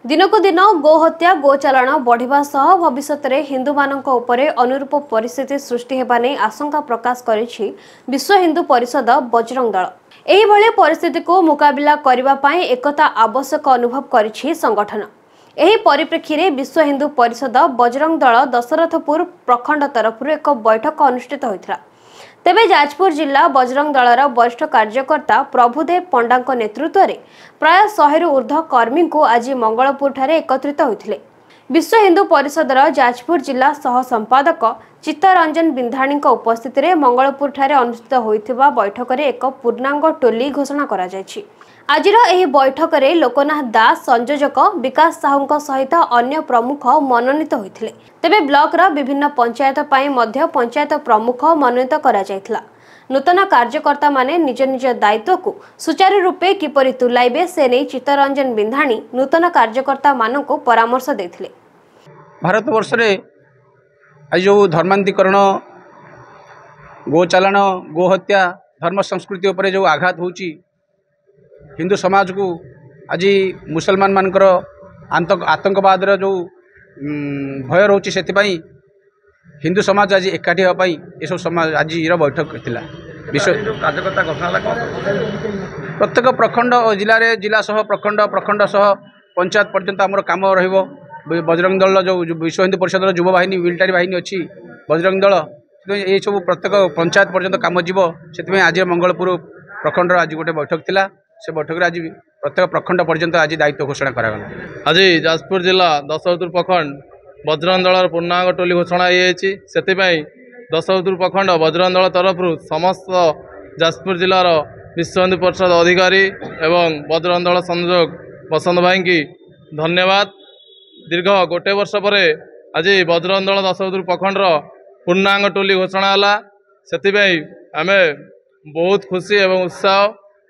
दिनकु दिन गोहत्या गोचालाण बढ़िबा सह भविष्य में हिंदू मानक उपरे अनुरूप परिस्थिति सृष्टि हेबा नै आशंका प्रकाश करिछि विश्व हिंदू परिषद बजरंग दल। एही भले परिस्थिति को मुकाबिला करिबा पई एकता आवश्यक अनुभव करिछि संगठन। एही परिप्रेक्षी रे विश्व हिंदू परिषद बजरंग दल दशरथपुर प्रखंड तरफ एक बैठक अनुष्ठित होइथिला। तेबे जाजपुर जिला बजरंग दलर वरिष्ठ कार्यकर्ता प्रभुदेव पंडा नेतृत्व में प्राय 100 रु ऊर्ध्व कर्मी को आज मंगलपुर ठारे एकत्रित होते। विश्व हिंदू परिषदर जाजपुर जिला सह संपादक चित्तरंजन बिंधाणी उपस्थित में मंगलपुर ठारे अनुष्ठित होइथिबा बैठक में एक पूर्णांग टोली घोषणा करा जायछि। आजिर एही बैठक में लोकनाथ दास संयोजक विकास साहू सहित अन्य प्रमुख मनोनीत होते। तेबे ब्लॉक रा विभिन्न पंचायत पाई मध्य पंचायत प्रमुख मनोनीत करा जायथिला। नूतन कार्यकर्ता माने निज निज दायित्व को सुचारू रूपे किपरि तुलाइबे से नै चित्तरंजन बिंधाणी नूतन कार्यकर्ता मानक परामर्श देथिले। भारत वर्ष रे आज जो धर्मांतरीकरण गोचालाण गोहत्या धर्म संस्कृति उपरे जो आघात होची हिंदू समाज को आज मुसलमान मानकर आतंकवाद जो भय रोचे से हिंदू समाज आज एकाठी होगापी ये सब समाज आज बैठक करथिला। विश्व कार्यकर्ता प्रत्येक प्रखंड और जिला सह प्रखंड सह पंचायत पर्यंत आमर काम रहिबो। बजरंग दल जो विश्व हिंदू परिषद युवा बाहिनी मिलिटारी बाहिनी अच्छी बजरंग दल ये सब प्रत्येक पंचायत पर्यंत काम जीवो से आज मंगलपुर प्रखंड आज गोटे बैठक थिला। से बैठक में आज प्रत्येक प्रखंड पर्यंत आज दायित्व घोषणा करागला। आज जाजपुर जिला दशरथपुर प्रखंड बजरंग दल पूर्णांग टोली घोषणा होती से दशरथपुर प्रखंड बजरंग दल तरफ समस्त जाजपुर जिलार विश्व हिंदू परिषद अधिकारी एवं बजरंग दल संयोजक बसंत भाई की धन्यवाद। दीर्घ गोटे वर्ष पर आज बजरंग दल दशरथपुर प्रखंडर पूर्णांग टोली घोषणा है से आम बहुत खुशी एवं उत्साह।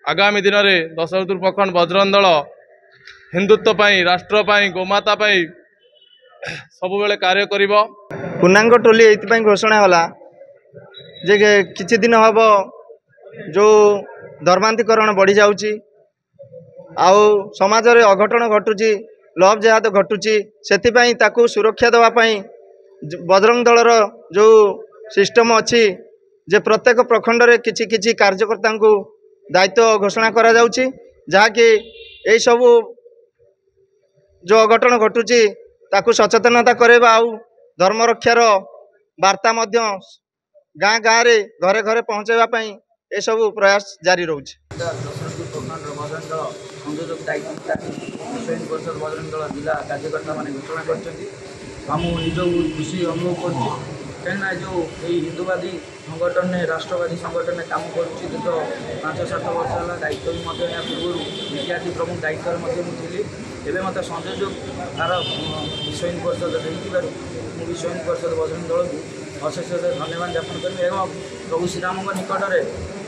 आगामी दिन में दशरथपुर प्रखंड बजरंग दल हिंदुत्व पाई राष्ट्र पाई गोमाता पाई सब बेले कार्य करिबो। पूर्णांग टोली ये घोषणा होला जे किछि दिन हम जो धर्मांतरीकरण बढ़ी जाउची आउ समाज रे अघटन घटुची लव जेहाद घटुची सेतिपई ताकू सुरक्षा देवा पई बजरंग दलर जो सिस्टम अच्छी जे प्रत्येक प्रखंड रे किछि किछि कार्यकर्ता को दायित्व घोषणा करा जाउची जहाँकि यही सब जो अघटन घटुची ताकू सचेतनता करेबा आउ धर्म रक्षार वार्ता मध्य गाँ गाँ रे घरे घरे पहुँचेबा पई ए सब प्रयास जारी रोचे। जिला कार्यकर्ता मैंने घोषणा कर खुशी अनुभव कर कहीं जो यही हिंदूवादी संगठन ने राष्ट्रवादी संगठन ने काम करुँच दीर्घ 5-7 वर्ष है दायित्व भी पूर्व विद्यार्थी प्रमुख दायित्व थी एवं मत संयोजक तार विश्व हिंदू परिषद मुझे विश्व हिंदू परिषद बजरंग दल को अशेष धन्यवाद ज्ञापन करी एवं प्रभु श्रीराम निकट में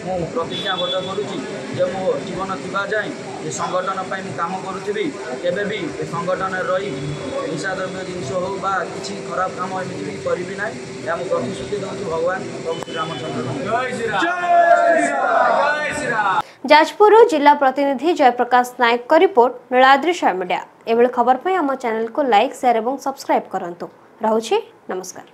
मु प्रतिज्ञाबद्ध करुँची जे मो जीवन थी जाए ये संगठन पर काम करुँगी केबे भी ये संगठन रही निशा द्रव्य जिनस हो कि खराब काम एमती भी करी ना या प्रतिश्रुति दूँ भगवान प्रभु श्रीरामचंद्र। जाजपुर जिला प्रतिनिधि जयप्रकाश नायक का रिपोर्ट नीलाद्रि मीडिया। एभली खबर पर आम चैनल को लाइक शेयर और सब्सक्राइब करंतु। रहुछि नमस्कार।